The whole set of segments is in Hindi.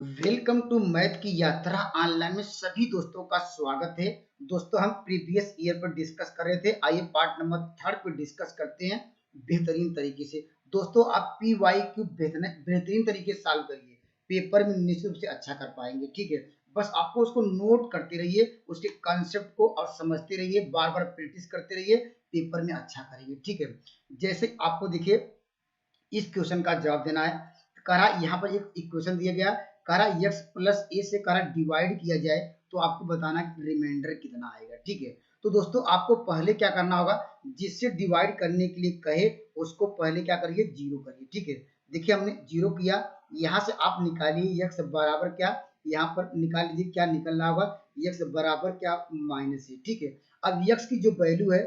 वेलकम टू मैथ की यात्रा ऑनलाइन में सभी दोस्तों का स्वागत है। दोस्तों हम प्रीवियस ईयर पर डिस्कस कर रहे थे, आइए पार्ट नंबर 3 पर डिस्कस करते हैं बेहतरीन तरीके से। दोस्तों आप पी वाई क्यू बेहतरीन तरीके से सॉल्व करिए, पेपर में निश्चित रूप से अच्छा कर पाएंगे। ठीक है, बस आपको उसको नोट करते रहिए, उसके कंसेप्ट को और समझते रहिए, बार बार प्रैक्टिस करते रहिए, पेपर में अच्छा करेंगे। ठीक है, जैसे आपको देखिए इस क्वेश्चन का जवाब देना है। करा यहाँ पर एक इक्वेशन दिया गया, करा x प्लस ए से करा डिवाइड किया जाए तो आपको बताना है रिमाइंडर कितना आएगा। ठीक है, तो दोस्तों आपको पहले क्या करना होगा, जिससे डिवाइड करने के लिए कहे उसको पहले क्या करिए, जीरो करिए। ठीक है, देखिए हमने जीरो किया, यहाँ से आप निकालिए x बराबर क्या, यहाँ पर निकाल लीजिए क्या निकलना होगा, x बराबर क्या माइनस है। ठीक है, अब x की जो वैल्यू है,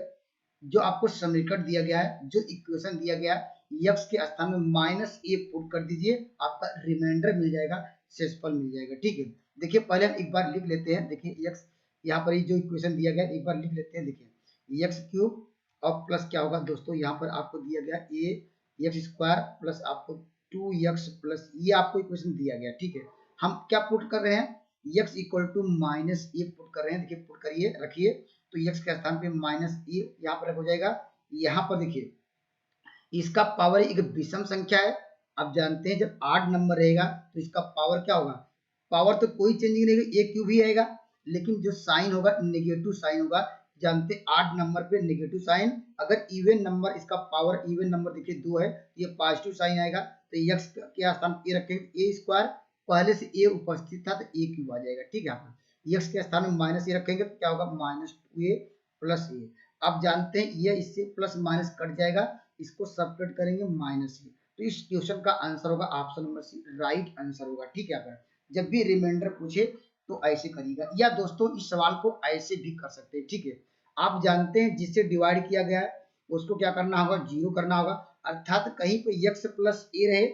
जो आपको समीकरण दिया गया है, जो इक्वेशन दिया गया है, x के स्थान में माइनस ए पुट कर दीजिए, आपका रिमाइंडर मिल जाएगा, शेषफल मिल जाएगा। ठीक है, देखिए पहले हम एक बार लिख लेते हैं। देखिए x यहाँ पर जो इक्वेशन दिया गया एक बार लिख लेते हैं। देखिए एक्स क्यूब और प्लस क्या होगा दोस्तों, यहाँ पर आपको दिया गया ए एक्स स्क्वायर प्लस आपको 2x प्लस ये आपको इक्वेशन दिया गया। ठीक है, हम क्या पुट कर रहे हैं, x equal to minus A put कर रहे हैं। देखिए पुट करिए, रखिए, तो x के स्थान पे माइनस ए यहाँ पर हो जाएगा। यहाँ पर देखिए इसका पावर एक विषम संख्या है। आप जानते हैं जब 8 नंबर रहेगा तो इसका पावर क्या होगा, पावर तो कोई चेंजिंग नहीं होगी, ए क्यूब ही आएगा, लेकिन जो साइन होगा नेगेटिव साइन होगा। जानते 8 नंबर पे नेगेटिव साइन, अगर इवन नंबर इसका पावर इवन नंबर देखिए 2 है, ये पॉजिटिव साइन आएगा। तो x के स्थान पे रखेंगे ए स्क्वायर, पहले से ए उपस्थित था तो ए क्यूब आ जाएगा। ठीक है, x के स्थान में माइनस ए रखेंगे तो क्या होगा, माइनस 2a प्लस ए। आप जानते हैं ये इससे प्लस माइनस कट जाएगा, इसको सब्ट्रैक्ट करेंगे माइनस से, तो इस क्वेश्चन का आंसर होगा option number C, right answer होगा। ठीक है, अगर जब भी रिमाइंडर पूछे तो ऐसे करिएगा, या दोस्तों इस सवाल को ऐसे भी कर सकते हैं। ठीक है, आप जानते हैं जिससे डिवाइड किया गया है उसको क्या करना होगा, जीरो करना होगा, अर्थात कहीं पे x प्लस ए रहे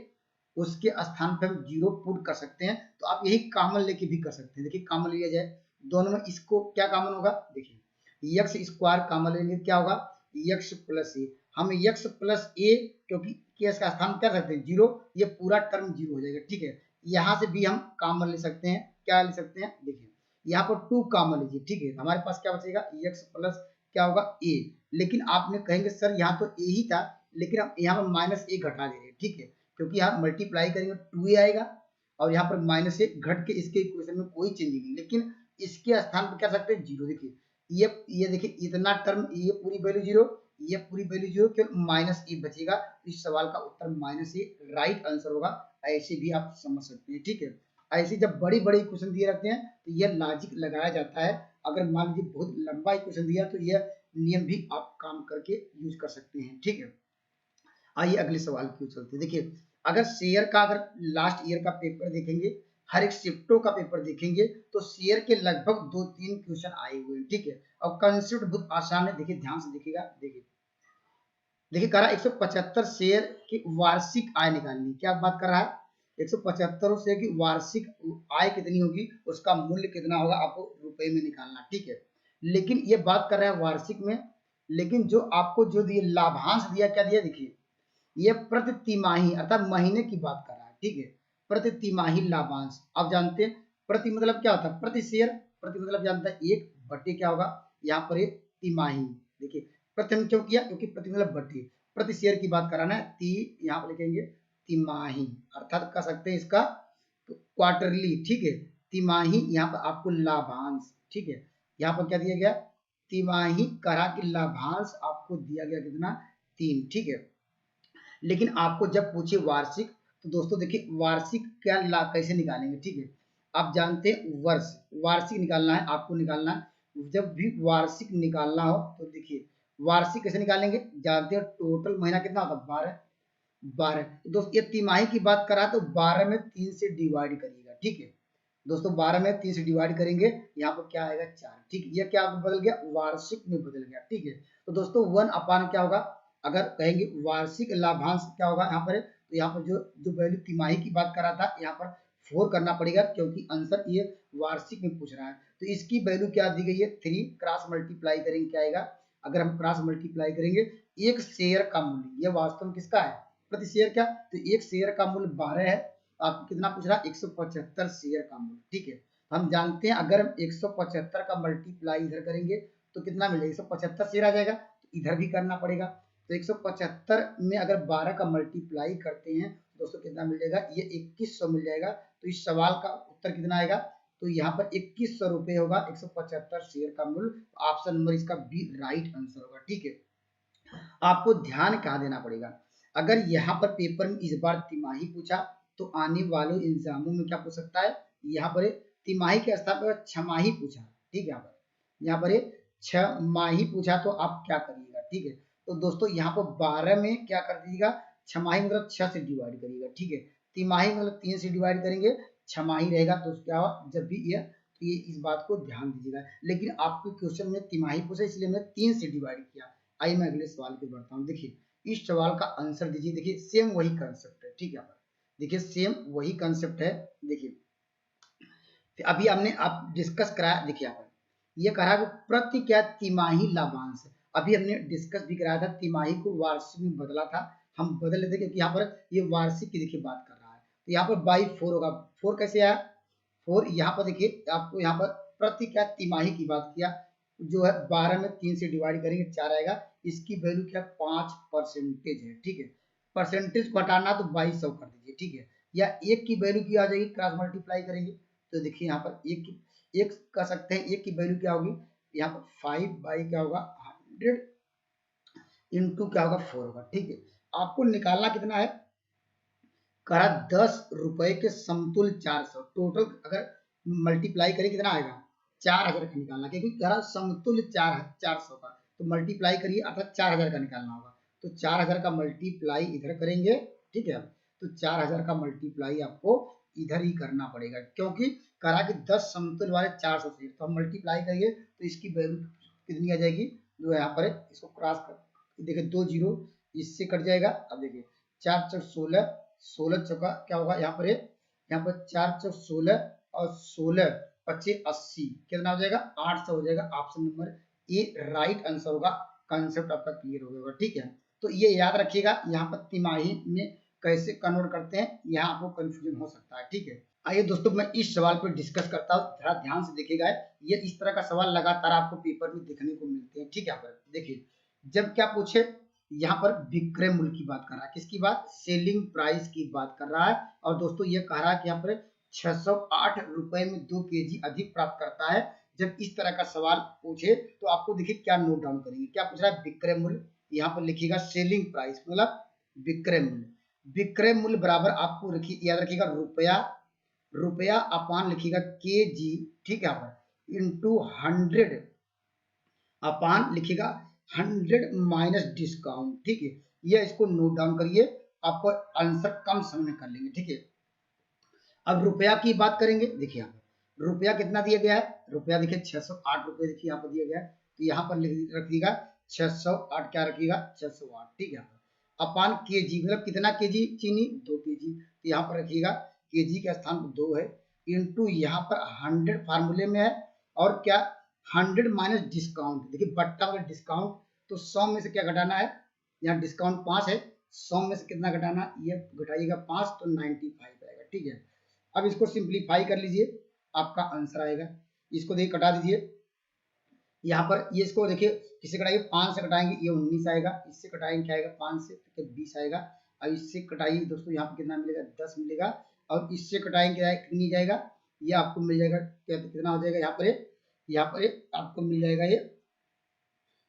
उसके स्थान पर हम जीरो पुट कर सकते हैं। तो आप यही कॉमन लेके भी कर सकते हैं। देखिए कॉमन लिया जाए दोनों में, इसको क्या कॉमन होगा, देखिए x स्क्वायर कॉमन लेंगे क्या होगा, x प्लस ए, हम x प्लस ए क्योंकि केस का स्थान क्या सकते हैं जीरो, ये पूरा टर्म जीरो हो जाएगा। ठीक है, यहाँ से भी हम कॉमन ले सकते हैं, क्या ले सकते हैं, देखिए यहाँ पर 2 कॉमन लीजिए। ठीक है, हमारे पास क्या बचेगा, x प्लस क्या होगा ए, लेकिन आपने कहेंगे सर यहाँ तो ए ही था, लेकिन हम यहाँ पर माइनस ए घटा दे रहे हैं। ठीक है, क्योंकि यहाँ मल्टीप्लाई करेंगे 2 आएगा और यहाँ पर माइनस ए घट के इसके इक्वेशन में कोई चेंज नहीं, लेकिन इसके स्थान पर क्या सकते हैं जीरो। देखिए ये देखिए इतना टर्म, ये पूरी वैल्यू जीरो, ये पूरी वैल्यू जीरो, केवल माइनस ए बचेगा। इस सवाल का उत्तर माइनस ए राइट आंसर होगा, ऐसे भी आप समझ सकते हैं। ठीक है, ऐसे जब बड़ी बड़ी क्वेश्चन दिए रहते हैं तो यह लॉजिक लगाया जाता है। अगर मान लीजिए बहुत लंबा क्वेश्चन दिया तो यह नियम भी आप काम करके यूज कर सकते हैं। ठीक है, आइए अगले सवाल की ओर चलते हैं। देखिए अगर शेयर का, अगर लास्ट ईयर का पेपर देखेंगे, हर एक शिफ्टों का पेपर देखेंगे तो शेयर के लगभग 2-3 क्वेश्चन आए हुए हैं। ठीक है, और कंसेप्ट बहुत आसान है, देखिए ध्यान से देखिएगा। देखिए कह रहा है 175 शेयर की वार्षिक आय निकालनी, क्या बात कर रहा है, 175 शेयर की वार्षिक आय कितनी होगी, उसका मूल्य कितना होगा, आपको रुपए में निकालना। ठीक है, लेकिन ये बात कर रहा है वार्षिक में, लेकिन जो आपको जो दिए लाभांश दिया, क्या दिया, देखिए ये प्रति तिमाही अर्थात महीने की बात कर रहा है। ठीक है, प्रति तिमाही लाभांश, आप जानते हैं प्रति मतलब क्या होता है, प्रति शेयर, प्रति मतलब जानता है एक बटे क्या होगा, यहाँ पर एक तिमाही। देखिए प्रथम क्यों किया, क्योंकि प्रति मतलब बटे, प्रति शेयर की बात कराना है, यहाँ पर लिखेंगे तिमाही, अर्थात कह सकते हैं इसका क्वार्टरली। ठीक है, तिमाही यहाँ पर आपको लाभांश। ठीक है, यहाँ पर क्या दिया गया, तिमाही करा कि लाभांश आपको दिया गया कितना, 3। ठीक है, लेकिन आपको जब पूछे वार्षिक तो दोस्तों देखिए वार्षिक क्या कैसे निकालेंगे। ठीक है, आप जानते हैं वर्ष, वार्षिक निकालना है आपको, निकालना है जब भी वार्षिक निकालना हो तो देखिए वार्षिक कैसे निकालेंगे, जानते हैं टोटल महीना कितना होता है, 12। तो दोस्तों ये तिमाही की बात करा तो 12 में 3 से डिवाइड करिएगा। ठीक है दोस्तों, 12 में 3 से डिवाइड करेंगे, यहाँ पर क्या आएगा 4। ठीक, ये क्या बदल गया, वार्षिक में बदल गया। ठीक है, तो दोस्तों 1 अपान क्या होगा, अगर कहेंगे वार्षिक लाभांश क्या होगा यहाँ पर, तो यहाँ पर जो जो वैल्यू तिमाही की बात कर रहा था यहाँ पर 4 करना पड़ेगा, क्योंकि आंसर ये वार्षिक में पूछ रहा है। तो इसकी वैल्यू क्या दी गई है, 3, क्रॉस मल्टीप्लाई करेंगे क्या आएगा, अगर हम क्रॉस मल्टीप्लाई करेंगे, एक शेयर का मूल्य, यह वास्तव में किसका है, प्रति शेयर क्या, तो एक शेयर का मूल्य 12 है, आपको कितना पूछ रहा है, 175 शेयर का मूल्य। ठीक है, हम जानते हैं अगर हम 175 का मल्टीप्लाई इधर करेंगे तो कितना मिलेगा, 175 शेयर आ जाएगा, तो इधर भी करना पड़ेगा। तो 175 में अगर 12 का मल्टीप्लाई करते हैं दोस्तों कितना मिल जाएगा, ये 2100 मिल जाएगा। तो इस सवाल का उत्तर कितना आएगा, तो यहाँ पर 2100 रुपए होगा 175 शेयर का मूल्य। ऑप्शन नंबर इसका बी राइट आंसर होगा। ठीक है, आपको ध्यान क्या देना पड़ेगा, अगर यहाँ पर पेपर में इस बार तिमाही पूछा तो आने वाले एग्जामों में क्या पूछ सकता है, यहाँ पर तिमाही के स्थान पर छमाही पूछा। ठीक है, यहाँ पर छमाही पूछा तो आप क्या करिएगा। ठीक है, तो दोस्तों यहाँ पर 12 में क्या कर दीजिएगा, छमाही मतलब 6 से डिवाइड करिएगा। ठीक है, तिमाही मतलब 3 से डिवाइड करेंगे, छमाही रहेगा तो क्या हुआ, जब भी ये तो ये इस बात को ध्यान दीजिएगा। लेकिन आपके क्वेश्चन में तिमाही पूछा इसलिए मैंने 3 से डिवाइड किया। आइए मैं अगले सवाल पे बढ़ता हूँ। देखिए इस सवाल का आंसर दीजिए। देखिए सेम वही कंसेप्ट है। ठीक है, देखिए सेम वही कंसेप्ट है। देखिए अभी हमने आप डिस्कस कराया, देखिए यहाँ पर ये कहा कि प्रति क्या तिमाही लाभांश। अभी हमने डिस्कस भी कराया था, तिमाही को वार्षिक में बदला था, हम बदल लेते क्योंकि यहाँ पर ये वार्षिक की देखिए बात कर रहा है। तो यहाँ पर बाई 4 होगा। 4 कैसे आया, 4 यहाँ पर देखिए आपको यहाँ पर प्रति क्या तिमाही की बात किया, जो है 12 में 3 से डिवाइड करेंगे 4 आएगा। इसकी वैल्यू क्या 5% है। ठीक है, परसेंटेज को हटाना तो 2200 कर दीजिए। ठीक है, या एक की वैल्यू की आ जाएगी, क्रॉस मल्टीप्लाई करेंगे तो देखिए यहाँ पर एक कर सकते हैं, एक की वैल्यू क्या होगी, यहाँ पर 5 बाई क्या होगा 100 इंटू क्या होगा 4 होगा। ठीक है, आपको निकालना कितना है, करा 10 रुपए के समतुल्य 400, टोटल अगर मल्टीप्लाई करें कितना आएगा 4000 का निकालना, क्योंकि करा समतुल्य 400 का, तो मल्टीप्लाई करिए अर्थात 4000 का निकालना होगा। तो 4000 का मल्टीप्लाई इधर करेंगे। ठीक है, तो 4000 का मल्टीप्लाई आपको इधर ही करना पड़ेगा, क्योंकि करा कि 10 समतुल्य वाले 400 से, तो हम मल्टीप्लाई करिए तो इसकी वैल्यू कितनी आ जाएगी, जो यहाँ पर है इसको क्रॉस कर देखिए 2 जीरो इससे कट जाएगा। अब देखिए 4 चौक 16, 16 चौका क्या होगा यहाँ पर 4 चौक 16 और 16 25 80 कितना हो जाएगा 800 हो जाएगा। ऑप्शन नंबर ए राइट आंसर होगा। कंसेप्ट आपका क्लियर हो गया। ठीक है, तो ये याद रखिएगा, यहाँ पर तिमाही में कैसे कन्वर्ट करते हैं, यहाँ आपको कंफ्यूजन हो सकता है। ठीक है, आइए दोस्तों मैं इस सवाल पर डिस्कस करता हूँ, थोड़ा ध्यान से देखिएगा। ये इस तरह का सवाल लगातार आपको पेपर में देखने को मिलते हैं। ठीक है, यहाँ पर देखिए जब क्या पूछे, यहाँ पर विक्रय मूल्य की बात कर रहा है, किसकी बात, सेलिंग प्राइस की बात कर रहा है। और दोस्तों ये कह रहा है कि यहाँ पर 608 रुपए में 2 केजी अधिक प्राप्त करता है। जब इस तरह का सवाल पूछे तो आपको देखिए क्या नोट डाउन करेंगे, क्या पूछ रहा है, विक्रय मूल्य, यहाँ पर लिखिएगा सेलिंग प्राइस मतलब विक्रय मूल्य। विक्रय मूल्य बराबर आपको रखिए याद रखिएगा रुपया, रुपया अपान लिखिएगा के जी। ठीक है, यहाँ पर इंटू 100 अपान लिखिएगा 100 माइनस डिस्काउंट। ठीक है, ये इसको नोट डाउन करिए, आपको आंसर कम समय में कर लेंगे। ठीक है, अब रुपया की बात करेंगे। देखिए यहाँ पर रुपया कितना दिया गया है, रुपया देखिए 608 रुपए देखिए यहाँ पर दिया गया है, तो यहाँ पर रखिएगा 608 क्या रखिएगा 608। ठीक है, अपान के जी मतलब कितना के जी चीनी 2 केजी, तो यहाँ पर रखिएगा के जी के स्थान पर 2 है, इंटू यहाँ पर 100 फार्मूले में है, और क्या 100 माइनस डिस्काउंट। देखिए बट्टा मतलब डिस्काउंट, तो 100 में से क्या घटाना है, यहाँ डिस्काउंट 5 है, 100 में से कितना घटाना, ये घटाइएगा 5 तो 95 आएगा। ठीक है, अब इसको सिंप्लीफाई कर लीजिए, आपका आंसर आएगा। इसको देखिए कटा दीजिए, यहाँ पर ये इसको देखिए किससे कटाइए 5 से कटाएंगे ये 19 आएगा, इससे कटाएंगे क्या आएगा 5 से तो 20 आएगा। अब इससे कटाइए दोस्तों यहाँ पर कितना मिलेगा 10 मिलेगा, और इससे कटाएंगे कितनी जाएगा, ये आपको मिल जाएगा कितना हो जाएगा, यहाँ पर आपको मिल जाएगा ये,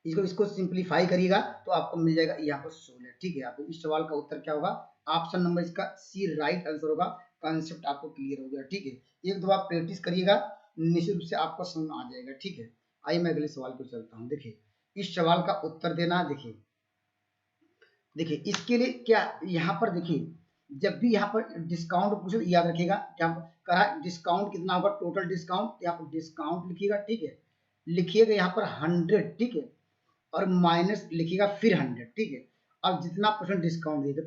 इसको सिंप्लीफाई करिएगा तो आपको मिल जाएगा यहाँ पर 16। ठीक है, आपको इस सवाल का उत्तर क्या होगा, ऑप्शन नंबर इसका सी राइट आंसर होगा। कंसेप्ट आपको क्लियर हो गया। ठीक है, एक दो बार प्रैक्टिस करिएगा, निश्चित रूप से आपको समझ में आ जाएगा। ठीक है, आइए मैं अगले सवाल को चलता हूँ। देखिए इस सवाल का उत्तर देना, देखिए इसके लिए क्या यहाँ पर देखिए जब भी यहाँ पर डिस्काउंट पूछे याद रखिएगा क्या करा, डिस्काउंट कितना होगा, टोटल डिस्काउंट, यहाँ पर डिस्काउंट लिखिएगा। ठीक है, लिखिएगा यहाँ पर 100। ठीक है, और माइनस लिखिएगा फिर 100। ठीक है, अब जितना परसेंट डिस्काउंट देगा,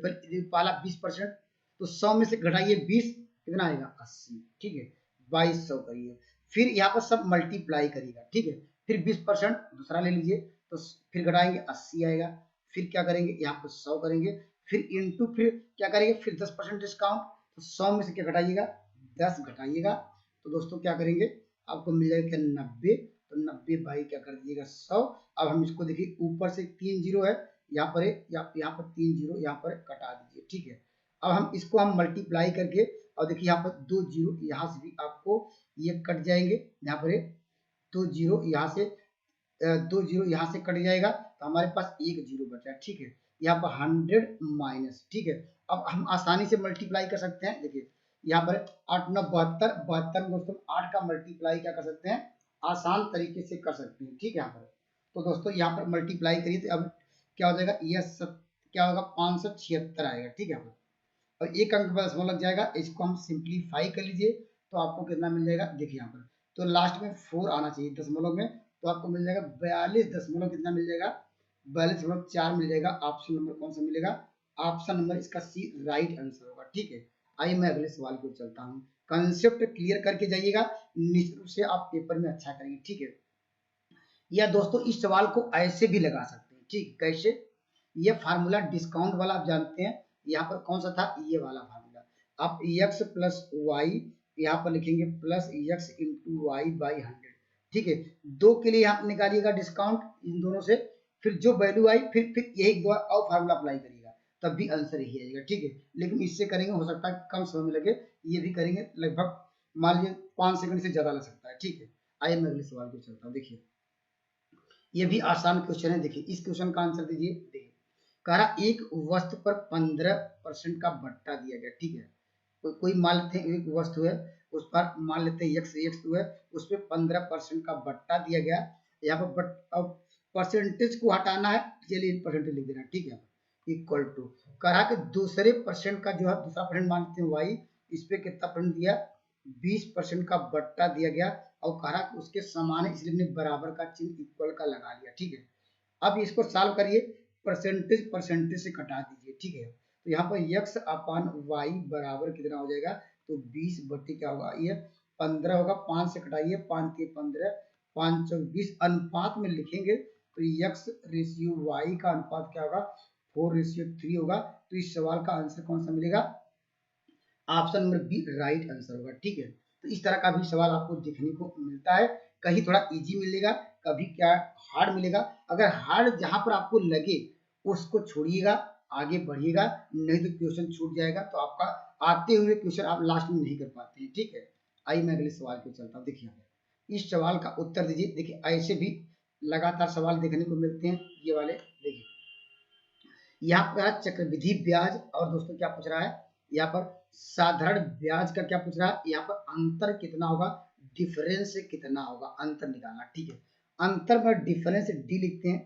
पहला 20%, तो 100 में से घटाइए 20 कितना आएगा 80। ठीक है, 2200 करिए, फिर यहाँ पर सब मल्टीप्लाई करिएगा। ठीक है, फिर 20% दूसरा ले लीजिए, तो फिर घटाएंगे 80 आएगा, फिर क्या करेंगे यहाँ पर 100 करेंगे, फिर इंटू फिर क्या करेंगे, फिर 10% डिस्काउंट, तो 100 में से क्या घटाइएगा, 10 घटाइएगा, तो दोस्तों क्या करेंगे, आपको मिल जाएगा क्या, 90। तो 90 बाई क्या कर दीजिएगा 100। अब हम इसको देखिए, ऊपर से 3 जीरो है, यहाँ पर यहाँ पर 3 जीरो यहाँ पर कटा दीजिए, ठीक है। अब हम इसको मल्टीप्लाई करके, और देखिए यहाँ पर 2 जीरो यहाँ से भी आपको ये कट जाएंगे, यहाँ पर 2 जीरो यहाँ से 2 जीरो यहाँ से कट जाएगा, तो हमारे पास 1 जीरो बचा है, ठीक है। यहाँ पर 100 माइनस, ठीक है। अब हम आसानी से मल्टीप्लाई कर सकते हैं, देखिए यहाँ पर 8 9 72, 72 में दोस्तों 8 का मल्टीप्लाई क्या कर सकते हैं, आसान तरीके से कर सकते हैं, ठीक है। यहाँ पर तो दोस्तों यहाँ पर मल्टीप्लाई करिए, तो अब क्या हो जाएगा, यह क्या होगा, 576 आएगा, ठीक है। यहाँ पर और एक अंक पर दशमलव लग जाएगा, इसको हम सिंप्लीफाई कर लीजिए, तो आपको कितना मिल जाएगा, देखिए यहाँ पर तो लास्ट में 4 आना चाहिए दशमलव में, तो आपको मिल जाएगा 42 दशमलव कितना मिल जाएगा, 42.4 मिल जाएगा। ऑप्शन नंबर कौन सा मिलेगा, ऑप्शन नंबर इसका सी राइट आंसर होगा, ठीक है। आइए मैं अगले सवाल को चलता हूँ। कंसेप्ट क्लियर करके जाइएगा, निश्चित रूप से आप पेपर में अच्छा करेंगे, ठीक है। या दोस्तों इस सवाल को ऐसे भी लगा सकते हैं, ठीक, कैसे, ये फार्मूला डिस्काउंट वाला आप जानते हैं, यहाँ पर कौन सा था, ये वाला फार्मूला, आप x प्लस वाई यहाँ पर लिखेंगे plus x into Y by 100, ठीक है। दो के लिए यहाँ निकालिएगा डिस्काउंट इन दोनों से, फिर जो वैल्यू आई फिर यही दो और फार्मूला अप्लाई करिएगा, तब भी आंसर यही आएगा, ठीक है। लेकिन इससे करेंगे हो सकता है कम समय में लगे, ये भी करेंगे लगभग मान लीजिए 5 सेकंड से ज्यादा लग सकता है, ठीक है। आइए मैं अगले सवाल को चलता हूँ। देखिए ये भी आसान क्वेश्चन है, देखिए इस क्वेश्चन का आंसर दीजिए। देखिए कह रहा एक वस्तु पर 15% का बट्टा दिया गया, ठीक है। कोई मान लेते हैं एक वस्तु है, उस पर मान लेते हैं x है, उस पर 15% का बट्टा दिया गया, यहाँ पर अब परसेंटेज को हटाना है, चलिए परसेंटेज लिख देना, ठीक है। इक्वल टू कहा कि दूसरे परसेंट का जो है, दूसरा परसेंट मान लेते हैं y, इस पे कितना परसेंट दिया, 20% का बट्टा दिया गया, और कहा कि उसके समान है, इसलिए हमने बराबर का चिन्ह इक्वल का लगा लिया, ठीक है। अब इसको सॉल्व करिए, परसेंटेज परसेंटेज से कटा दीजिए, ठीक है। तो यहाँ पर x अपान वाई बराबर कितना हो जाएगा, तो 20 बट्टी क्या होगा, ये 15 होगा, 5 से कटाइए, 5 के 15, 5 चौक 20, अनुपात में लिखेंगे तो x रेशियो y का अनुपात क्या होगा, 4:3 होगा। तो इस सवाल का आंसर कौन सा मिलेगा, option number B right answer होगा, ठीक है। तो इस तरह का भी सवाल आपको देखने को मिलता है, कहीं थोड़ा इजी मिलेगा, कभी क्या हार्ड मिलेगा। अगर हार्ड जहां पर आपको लगे उसको छोड़िएगा, आगे बढ़िएगा, नहीं तो क्वेश्चन छूट जाएगा, तो आपका आते हुए क्वेश्चन आप लास्ट में नहीं कर पाते हैं, ठीक है। आइए मैं अगले सवाल को चलता हूँ। देखिए इस सवाल का उत्तर दीजिए। देखिए ऐसे भी लगातार सवाल देखने को मिलते हैं, ये वाले देखिए यहाँ पर चक्रवृद्धि ब्याज, और दोस्तों क्या पूछ रहा है, यहाँ पर साधारण ब्याज का क्या पूछ रहा है, यहाँ पर अंतर कितना होगा, डिफरेंस कितना होगा, अंतर निकालना, ठीक है। अंतर में डिफरेंस डी लिखते हैं,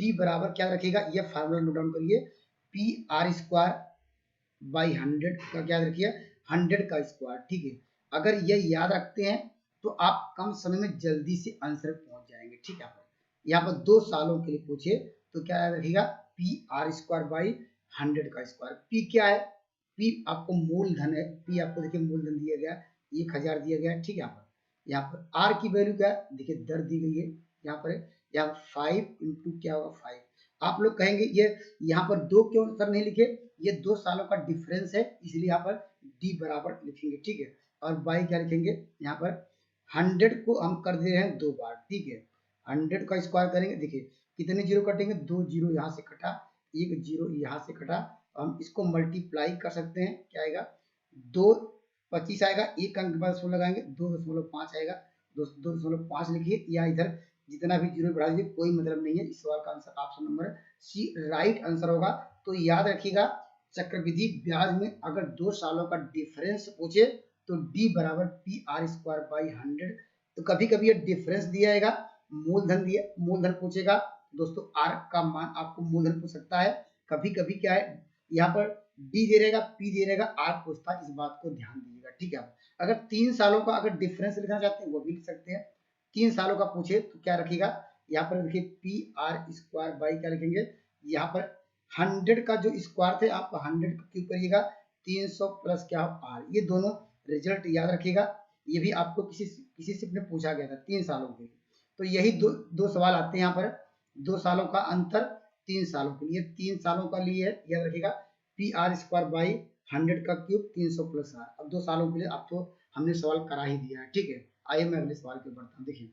डी बराबर क्या रखेगा, यह फार्मूला नोट डाउन करिए, पी आर स्क्वायर बाई 100 का क्या रखिए, 100 का स्क्वायर, ठीक है। अगर ये याद रखते हैं तो आप कम समय में जल्दी से आंसर पहुंच जाएंगे, ठीक है। यहाँ पर 2 सालों के लिए पूछे तो क्या याद रखिएगा, पी आर स्क्वायर बाई 100 का स्क्वायर। पी क्या है, पी आपको मूलधन है, पी आपको देखिए मूलधन दिया गया 1000 दिया गया, ठीक है। यहाँ पर आर की वैल्यू क्या है, देखिए दर दी गई है, यहाँ पर यहाँ 5 इंटू क्या होगा 5। आप लोग कहेंगे ये यहाँ पर 2 क्यों सर नहीं लिखे, ये 2 सालों का डिफरेंस है, इसलिए यहाँ पर डी बराबर लिखेंगे, ठीक है। और बाई क्या लिखेंगे, यहाँ पर 100 को हम कर दे रहे हैं 2 बार, ठीक है। 100 का स्क्वायर करेंगे, देखिए कितने जीरो कटेंगे, 2 जीरो यहाँ से कटा, 1 जीरो यहाँ से कटा, हम इसको मल्टीप्लाई कर सकते हैं, क्या आएगा 2 25 आएगा, एक अंक के बाद 16 लगाएंगे 2.5 आएगा, 2.5 लिखिए, या इधर जितना भी जीरो बढ़ा दीजिए, कोई मतलब नहीं है। इस सवाल का answer option number C right answer होगा। तो याद रखिएगा चक्रवृद्धि ब्याज में अगर 2 सालों का डिफरेंस पूछे तो डी बराबर पी आर स्क्वायर बाई 100। तो कभी कभी ये डिफरेंस दिया जाएगा, मूलधन पूछेगा दोस्तों, आर का मान आपको मूलधन पूछ सकता है, कभी कभी क्या है यहाँ पर डी दे रहेगा, पी दे रहेगा, आर पूछता है, इस बात को ध्यान दीजिएगा, ठीक है। अगर 3 सालों का अगर डिफरेंस लिखना चाहते हैं वो भी लिख सकते हैं, 3 सालों का पूछे तो क्या रखेगा, यहाँ पर देखिए पी आर स्क्वायर बाई क्या लिखेंगे, यहाँ पर 100 का जो स्क्वायर थे आप 100 का क्यूब करिएगा, 300 प्लस क्या आर, ये दोनों रिजल्ट याद रखिएगा। ये भी आपको किसी से ने पूछा गया था 3 सालों के लिए, तो यही दो सवाल आते हैं यहाँ पर, 2 सालों का अंतर 3 सालों के लिए, 3 सालों का लिए याद रखिएगा पी आर स्क्वायर बाई 100 का क्यूब 300 प्लस आर। अब 2 सालों के लिए अब तो हमने सवाल करा ही दिया है, ठीक है। आइए मैं अगले सवाल पे बढ़ता हूँ। देखिए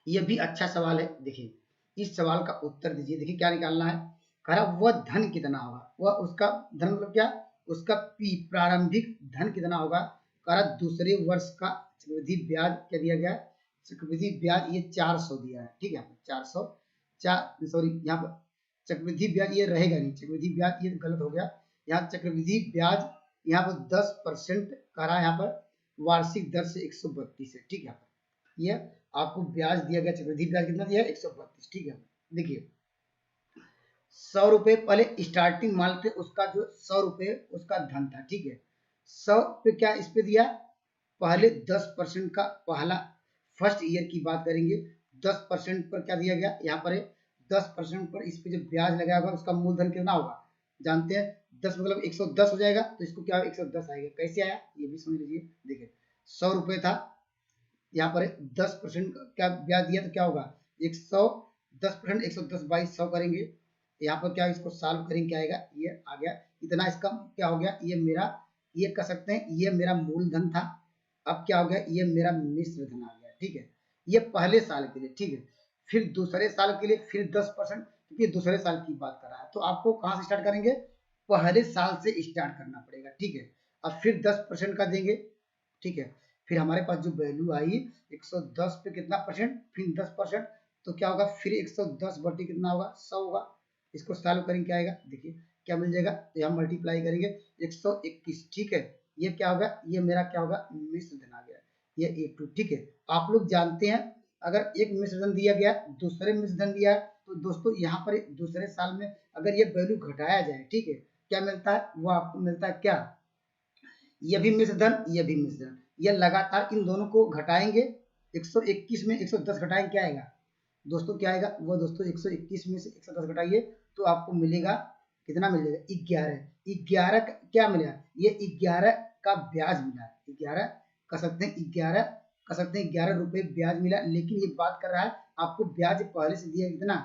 ये भी अच्छा सवाल है। देखिए इस सवाल का उत्तर दीजिए। देखिए क्या निकालना है, कह रहा वह धन कितना होगा, वह उसका धन मतलब क्या, उसका पी प्रारंभिक धन कितना होगा। कह रहा दूसरे वर्ष का चक्रवृद्धि ब्याज क्या दिया गया है, चक्रवृद्धि ब्याज ये 400 दिया है, ठीक है। 400 सॉरी यहाँ पर चक्रवृद्धि ब्याज ये रहेगा नहीं, चक्रवृद्धि ब्याज ये गलत हो गया। यहाँ चक्रवृद्धि ब्याज यहाँ पर 10% कह रहा है, यहाँ पर वार्षिक दर से 132 है, ठीक है। ये आपको ब्याज दिया गया, चक्रवृद्धि ब्याज कितना दिया है 132, ठीक है। देखिए 100 रुपए पहले स्टार्टिंग माल पे उसका जो 100 रुपए उसका धन था, ठीक है। 100 पे क्या इस पे दिया, पहले 10% का पहला फर्स्ट ईयर की बात करेंगे, 10% पर क्या दिया गया यहाँ पर है 10% पर इस पे जो ब्याज लगा होगा उसका मूलधन कितना होगा जानते हैं, 10 मतलब 110 हो जाएगा, तो इसको क्या 110 आएगा। कैसे आया ये भी समझ लीजिए। देखिए 100 रुपए था, यहाँ पर 10% क्या ब्याज दिया तो क्या होगा 100, 10% 110 बाई 100 करेंगे, यहाँ पर क्या इसको सॉल्व करेंगे क्या आएगा, ये आ गया इतना, इसका क्या हो गया, ये मेरा ये कह सकते हैं ये मेरा मूलधन था। अब क्या हो गया, ये मेरा मिश्र धन आ गया, ठीक है। ये पहले साल के लिए, ठीक है। फिर दूसरे साल के लिए फिर 10%, क्योंकि दूसरे साल की बात कर रहा है, तो आपको कहाँ से स्टार्ट करेंगे, पहले साल से स्टार्ट करना पड़ेगा, ठीक है। अब फिर 10% का देंगे, ठीक है। फिर हमारे पास जो वैल्यू आई 110 पे कितना परसेंट, फिर 10%, तो क्या होगा फिर 110 बटे कितना होगा 100 होगा। इसको सॉल्व करेंगे क्या आएगा, देखिए क्या मिल जाएगा, तो यहाँ मल्टीप्लाई करेंगे 121, ठीक है। ये क्या होगा, ये मेरा क्या होगा मिश्र धन आ गया, ये A2, ठीक है। आप लोग जानते हैं अगर एक मिश्र धन दिया गया दूसरे मिश्र धन दिया है, तो दोस्तों यहाँ पर दूसरे साल में अगर ये वैल्यू घटाया जाए, ठीक है, क्या मिलता है, वो आपको मिलता है क्या, ये भी मिश्र धन ये भी मिश्र धन, ये लगातार इन दोनों को घटाएंगे, 121 में 110 घटाएंगे क्या आएगा दोस्तों, क्या आएगा वो दोस्तों 121 में से 110 घटाइए तो आपको मिलेगा कितना, मिल जाएगा 11। 11 क्या मिलेगा, ये 11 का ब्याज मिला, 11 कह सकते हैं 11 कह सकते हैं 11 रुपए ब्याज मिला। लेकिन ये बात कर रहा है आपको ब्याज पहले से दिया कितना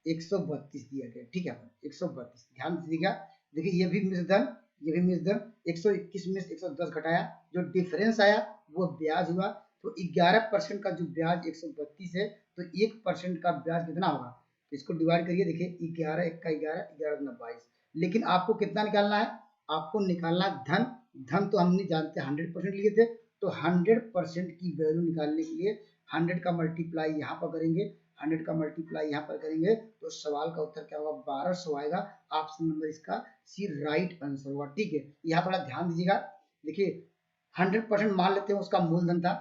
132 दिया गया, ठीक है। 132 ध्यान दीजिएगा। देखिए ये भी मिश्र धन ये भी मिश्र धन, 121 में से 110 घटाया, जो डिफरेंस आया वो ब्याज हुआ, तो 11% का जो ब्याज 132 है, तो 1% का ब्याज कितना होगा, तो इसको डिवाइड करिए। देखिए 11 1 का 11, 11 दूना 22, लेकिन आपको कितना निकालना है, आपको निकालना धन। धन तो हमने जानते हैं 100% लिए थे, तो 100% की वैल्यू निकालने के लिए 100 का मल्टीप्लाई यहाँ पर करेंगे, 100 का मल्टीप्लाई यहाँ पर करेंगे, तो सवाल का उत्तर क्या होगा 1200 आएगा। ऑप्शन नंबर इसका सी राइट आंसर होगा, ठीक है। यहाँ थोड़ा ध्यान दीजिएगा। देखिए 100% मान लेते हैं उसका मूलधन था,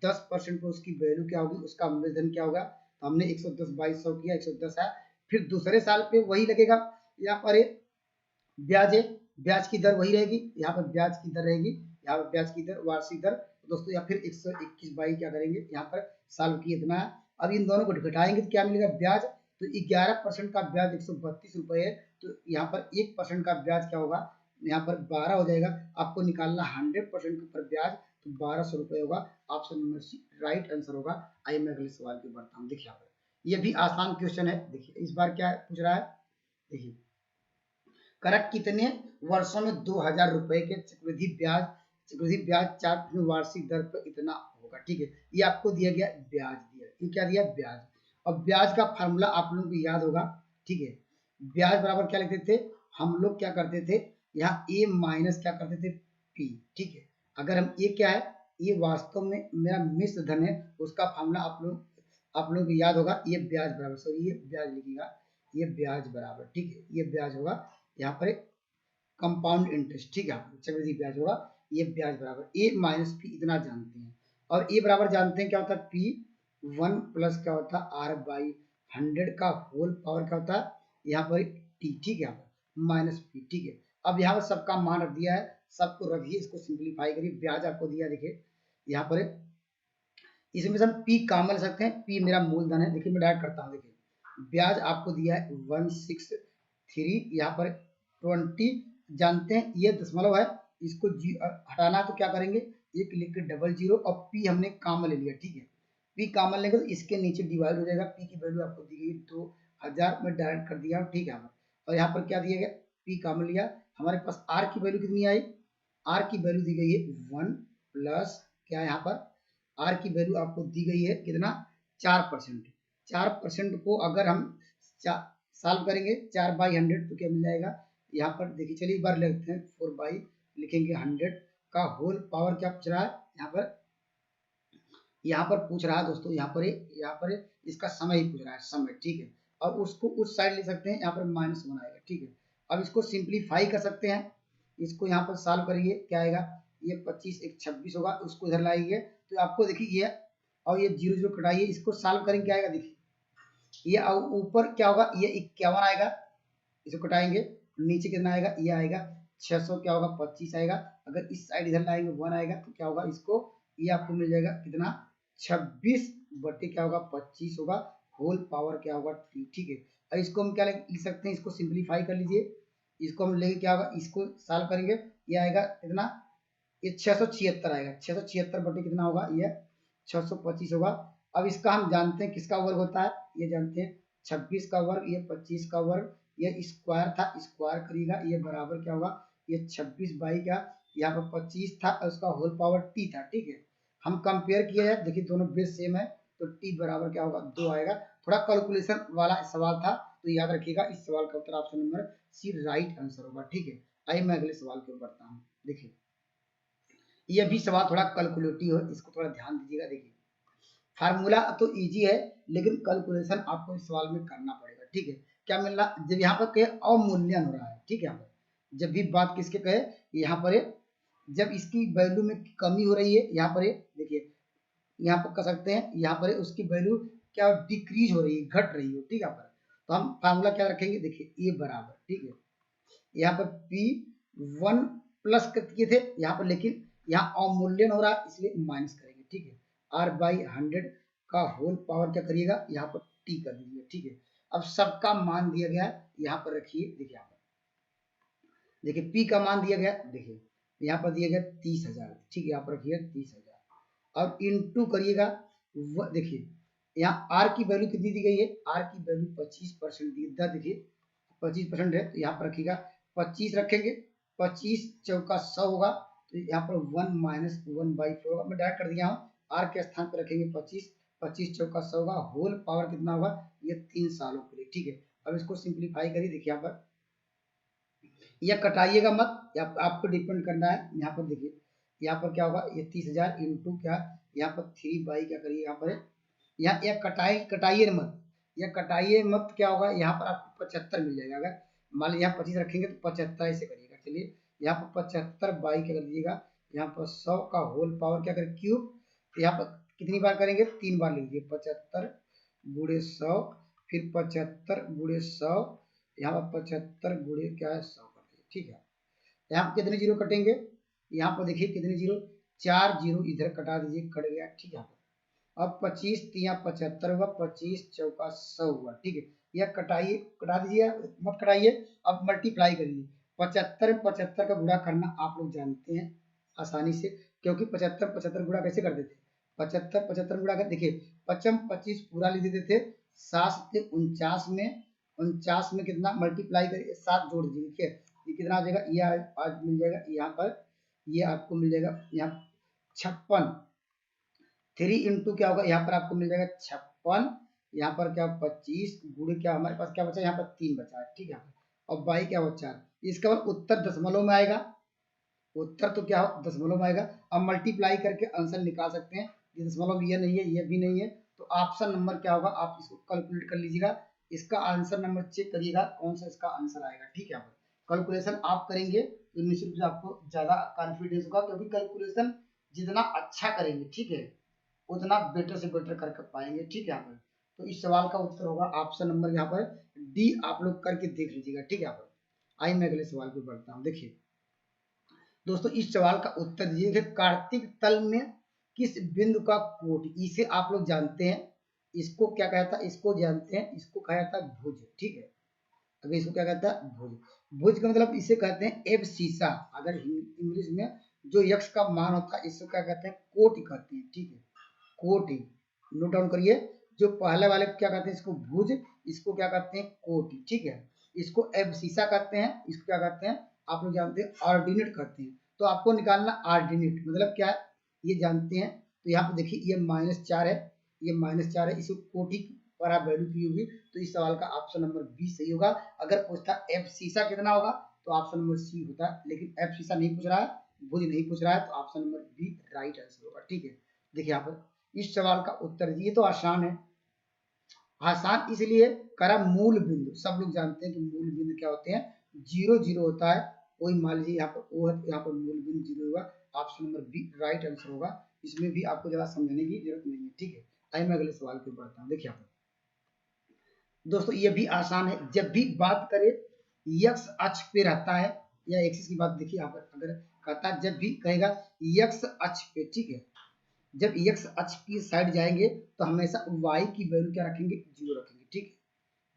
10% पर उसकी वैल्यू क्या होगी, उसका मूलधन क्या होगा, तो हमने 110 2200 किया, 110 है। फिर दूसरे साल पे वही लगेगा, यहाँ पर ब्याज है, ब्याज की दर वही रहेगी, यहाँ पर ब्याज की दर रहेगी, यहाँ पर ब्याज की दर वार्षिक दर दोस्तों, या फिर 121 बाई क्या करेंगे यहाँ पर साल की इतना है। अब इन दोनों को घटाएंगे तो क्या मिलेगा ब्याज, तो 11% का ब्याज 132 रुपए है, तो यहाँ पर 1% का ब्याज क्या होगा, यहाँ पर 12 हो जाएगा। आपको निकालना 100% पर ब्याज, तो 1200 रुपए होगा। Option number C right answer होगा। आइए मैं अगले सवाल पे बढ़ता हूँ। देखिए यहाँ पर ये भी आसान क्वेश्चन है। देखिए इस बार क्या पूछ रहा है, देखिए करक कितने वर्षों में 2000 रुपए के चक्रवृद्धि ब्याज 4% वार्षिक दर पर इतना होगा, ठीक है। ये आपको दिया गया ब्याज, दिया ये क्या दिया ब्याज। और ब्याज का फार्मूला आप लोगों को याद होगा, ठीक है। ब्याज बराबर क्या लिखते थे हम लोग, क्या करते थे यहाँ ए माइनस क्या करते थे पी, ठीक है। अगर हम ये क्या है, ये वास्तव में मेरा मिश्र धन है, उसका फार्मूला आप लोगों को याद होगा, ये ब्याज बराबर, सॉरी ये ब्याज लिखिएगा, ये ब्याज बराबर, ठीक है, ये ब्याज होगा यहाँ पर कंपाउंड इंटरेस्ट, ठीक है, चक्रवृद्धि ब्याज होगा, ये ब्याज बराबर ए माइनस पी इतना जानते हैं। और ए बराबर जानते हैं क्या होता है पी 1 प्लस क्या होता है आर बाई 100 का होल पावर क्या होता है यहाँ पर टी, ठीक है, माइनस पी, ठीक है। अब यहाँ पर सबका मान रख दिया है, सबको रखिए, इसको सिंप्लीफाई करिए। ब्याज आपको दिया, देखिए यहाँ पर इसमें से हम पी कॉमन ले सकते हैं, पी मेरा मूलधन है। देखिए मैं डायरेक्ट करता हूँ, देखिए ब्याज आपको दिया है 163, यहाँ पर 20 जानते हैं, ये दशमलव है, इसको हटाना तो क्या करेंगे, एक लिख के डबल जीरो, और पी हमने कॉमन ले लिया, ठीक है। पी कॉमन लेंगे तो इसके नीचे डिवाइड हो जाएगा, पी की वैल्यू आपको दी गई 2000 में डायरेक्ट कर दिया, ठीक है। और यहाँ पर क्या दिया गया, पी कॉमन लिया, हमारे पास आर की वैल्यू कितनी आई, आर की वैल्यू दी गई है 1 प्लस क्या है यहाँ पर आर की वैल्यू आपको दी गई है कितना 4%। 4% को अगर हम सॉल्व करेंगे 4/100 तो क्या मिल जाएगा यहाँ पर देखिए, चलिए एक बार लिखते हैं 4 बाई लिखेंगे 100 का होल पावर क्या पूछ रहा है यहाँ पर पूछ रहा है दोस्तों, यहाँ पर इसका समय ही पूछ रहा है, समय, ठीक है। और उसको उस साइड ले सकते हैं, यहाँ पर -1 आएगा, ठीक है। अब इसको सिंप्लीफाई कर सकते हैं, इसको यहाँ पर सॉल्व करिए, क्या आएगा, ये 25 एक 26 होगा, उसको इधर लाइए तो आपको देखिए ये और ये 0 0 कटाइए, इसको सॉल्व करेंगे क्या आएगा, देखिए ये ऊपर क्या होगा, ये 51 आएगा, इसको कटाएंगे, नीचे कितना आएगा, ये आएगा 600 क्या होगा 25 आएगा। अगर इस साइड इधर लाएंगे 1 आएगा तो क्या होगा, इसको ये आपको मिल जाएगा कितना 26 बटे क्या होगा 25 होगा, होल पावर क्या होगा 3, ठीक है। अब इसको हम क्या लिख सकते हैं, इसको सिंप्लीफाई कर लीजिए, इसको हम लेंगे क्या होगा, इसको सॉल्व करेंगे, ये आएगा कितना, ये 676 आएगा, 676 बटे कितना होगा, ये 625 होगा। अब इसका हम जानते हैं किसका वर्ग होता है, ये जानते हैं 26 का वर्ग, ये 25 का वर्ग, ये स्क्वायर था, स्क्वायर करिएगा, ये बराबर क्या होगा, ये 26 बाई क्या, यहाँ पर 25 था और उसका होल पावर टी था, ठीक है। हम कंपेयर किया जाए, देखिए दोनों बेस सेम है तो टी बराबर क्या होगा 2 आएगा। थोड़ा कैलकुलेशन वाला सवाल था तो याद रखिएगा, इस सवाल का उत्तर option number C right answer होगा, ठीक है। आइए मैं अगले सवाल की ओर बढ़ता हूँ। देखिए ये भी सवाल थोड़ा कैलकुलेटिव है, इसको थोड़ा ध्यान दीजिएगा। देखिए फार्मूला तो इजी है लेकिन कैलकुलेशन आपको इस सवाल में करना पड़ेगा, ठीक है। क्या मिल रहा, जब यहाँ पर कहे अवमूल्यन हो रहा है, ठीक है, यहाँ पर जब भी बात किसके कहे, यहाँ पर जब इसकी वैल्यू में कमी हो रही है, यहाँ पर देखिए यहाँ पर कर सकते हैं, यहाँ पर उसकी वैल्यू क्या डिक्रीज हो रही है, घट रही हो, ठीक है। यहाँ पर तो हम फार्मूला क्या रखेंगे, देखिए ए बराबर, ठीक है, यहाँ पर P1 प्लस किए थे यहाँ पर, लेकिन यहाँ अवमूल्यन हो रहा है इसलिए माइनस करेंगे, ठीक है। R/100 का होल पावर क्या करिएगा, यहाँ पर T कर दीजिए, ठीक है। अब सबका मान दिया गया है, यहाँ पर रखिए, देखिए यहाँ पर देखिए P का मान दिया गया, देखिए यहाँ पर दिया गया 30,000, ठीक है, यहाँ पर रखिए 30,000 और इंटू करिएगा, देखिए यहाँ R की वैल्यू कितनी दी गई है, R की वैल्यू 25% दी है, देखिए 25% है तो यहाँ पर रखिएगा 25 रखेंगे, 25 चौका 100 होगा तो यहाँ पर 1 माइनस 1/4 होगा, मैं डायरेक्ट कर दिया हूँ, R के स्थान पर रखेंगे 25, 25 चौका 100 होगा, होल पावर कितना होगा, ये 3 सालों के लिए, ठीक है। अब इसको सिंप्लीफाई करिए, देखिए यहाँ पर यह कटाइएगा मत, आपको डिपेंड करना है, यहाँ पर देखिए यहाँ पर क्या होगा, ये 30,000 इंटू क्या, यहाँ पर 3 बाई क्या करिए, यहाँ पर यहाँ यह कटाइए मत, यह कटाइए मत, क्या होगा यहाँ पर आपको 75 मिल जाएगा। अगर मान लीजिए यहाँ 25 रखेंगे तो 75 ऐसे करिएगा, चलिए यहाँ पर 75 बाई क्या कर दीजिएगा, यहाँ पर 100 का होल पावर क्या करें क्यूब, यहाँ पर कितनी बार करेंगे, 3 बार लीजिए, 75 गुणे 100 फिर 75 गुणे 100, यहाँ पर 75 गुणे क्या है 100 कर दीजिए, ठीक है। यहाँ पर कितने जीरो कटेंगे, यहाँ पर देखिए कितने जीरो, 4 जीरो इधर कटा दीजिए, कट गया, ठीक है। अब 25 तिया 75 होगा, 25 चौका 100 हुआ, ठीक है। यह कटाइए, कटा दीजिए, मत कटाइए, अब मल्टीप्लाई करिए, 75 का गुणा करना आप लोग जानते हैं आसानी से, क्योंकि 75 गुणा कैसे कर देते, 75 गुणा कर, देखिए 25 पूरा ले देते थे, 7 से 49 में कितना मल्टीप्लाई करिए, 7 जोड़ दीजिए, देखिए ये कितना आ जाएगा, ये आज मिल जाएगा यहाँ पर, ये आपको मिल जाएगा यहाँ 56, 3 इंटू क्या होगा, यहाँ पर आपको मिल जाएगा 56, यहाँ पर क्या 25 गुणे क्या हमारे पास क्या बचा, यहाँ पर 3 बचा है, ठीक है। और बाई क्या हो 4, इसका मतलब उत्तर दशमलव में आएगा, उत्तर तो क्या हो दशमलव में आएगा। अब मल्टीप्लाई करके आंसर निकाल सकते हैं, ये दशमलव ये नहीं है, ये भी नहीं है, तो ऑप्शन नंबर क्या होगा, आप इसको कैलकुलेट कर लीजिएगा, इसका आंसर नंबर चेक करिएगा कौन सा इसका आंसर आएगा, ठीक है। कैलकुलेशन आप करेंगे तो निश्चित रूप से आपको ज्यादा कॉन्फिडेंस होगा, क्योंकि कैलकुलेशन जितना अच्छा करेंगे, ठीक है, उतना बेटर से बेटर कर पाएंगे, ठीक है। यहाँ पर तो इस सवाल का उत्तर होगा ऑप्शन नंबर यहाँ पर डी, आप लोग करके देख लीजिएगा, ठीक है। यहाँ पर आइए मैं अगले सवाल पर बढ़ता हूँ। देखिए दोस्तों इस सवाल का उत्तर दीजिए, कार्तिक तल में किस बिंदु का कोट, इसे आप लोग जानते हैं, इसको क्या कहता है, इसको जानते हैं, इसको कहा जाता है भुज, ठीक है। अगर इसको क्या कहता है भुज, भुज का मतलब इसे कहते हैं एब्सिसा, अगर इंग्लिश में जो यक्ष का मान होता है इसको क्या कहते हैं कोटि कहते हैं, ठीक है, कोटि, नोट डाउन करिए, जो पहले वाले क्या कहते हैं इसको भुज, इसको क्या कहते हैं कोटि, ठीक है। इसको एब्सिसा कहते हैं, इसको क्या कहते हैं आप लोग जानते हैं ऑर्डिनेट कहते हैं। तो आपको निकालना ऑर्डिनेट मतलब क्या है ये जानते हैं। तो यहाँ पे देखिए ये -4 है, ये -4 है, इसको कोटि पर आप वैल्यू की होगी। तो इस सवाल का ऑप्शन नंबर बी सही होगा। अगर पूछता एफ सीसा कितना होगा तो ऑप्शन नंबर सी होता, लेकिन एफ सीसा नहीं पूछ रहा है, भुज नहीं पूछ रहा है, तो option number B right answer होगा। ठीक है, देखिए यहाँ पर इस सवाल का उत्तर, ये तो आसान है। आसान इसलिए करा, मूल बिंदु सब लोग जानते हैं कि मूल बिंदु क्या होते हैं, 0 0 होता है। कोई मान लीजिए यहाँ पर ओ है तो यहाँ पर मूल बिंदु 0 होगा। Option number B right answer होगा। इसमें भी आपको ज्यादा समझने की जरूरत नहीं है। ठीक है, आइए मैं अगले सवाल की ओर बढ़ता हूँ। देखिए यहाँ पर दोस्तों ये भी आसान है। जब भी बात करें यक्स अक्ष पे रहता है या एक्सिस की बात, देखिए यहाँ पर अगर कहता है जब भी कहेगा यक्स अक्ष पे, ठीक है, जब यक्स अक्ष की साइड जाएंगे तो हमेशा y की वैल्यू क्या रखेंगे, 0 रखेंगे। ठीक है,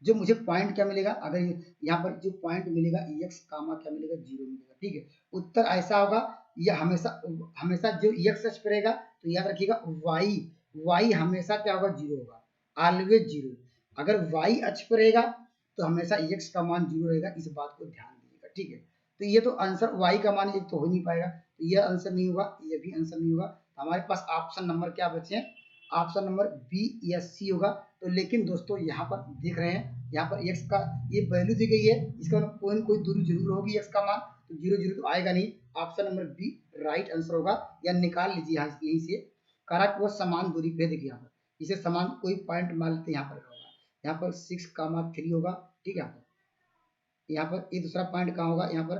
जो मुझे पॉइंट क्या मिलेगा, अगर यहाँ पर जो पॉइंट मिलेगा x कामा क्या मिलेगा, 0 मिलेगा। ठीक है, उत्तर ऐसा होगा। यह हमेशा हमेशा जो x अक्ष पर रहेगा तो याद रखिएगा y हमेशा क्या होगा, 0 होगा, ऑलवेज 0। अगर y अक्ष पर रहेगा तो हमेशा x का मान 0 रहेगा, इस बात को ध्यान दीजिएगा। ठीक है, तो ये तो आंसर y का मान एक तो हो नहीं पाएगा, तो ये आंसर नहीं होगा, ये भी आंसर नहीं होगा। हमारे पास ऑप्शन नंबर क्या बचे हैं, ऑप्शन नंबर बी या सी होगा। तो लेकिन दोस्तों यहाँ पर देख रहे हैं, यहाँ पर x का ये वैल्यू दी गई है, इसका मतलब कोई न कोई दूरी जरूर होगी x का मान, तो 0 0 तो आएगा नहीं। Option number B right answer होगा, या निकाल लीजिए यहाँ यहीं से। करा वो समान दूरी पे, देखिए यहाँ पर इसे समान कोई पॉइंट मान लेते हैं, यहाँ पर होगा, यहाँ पर 6,3 होगा। ठीक है, यहाँ पर ये दूसरा पॉइंट कहाँ होगा, यहाँ पर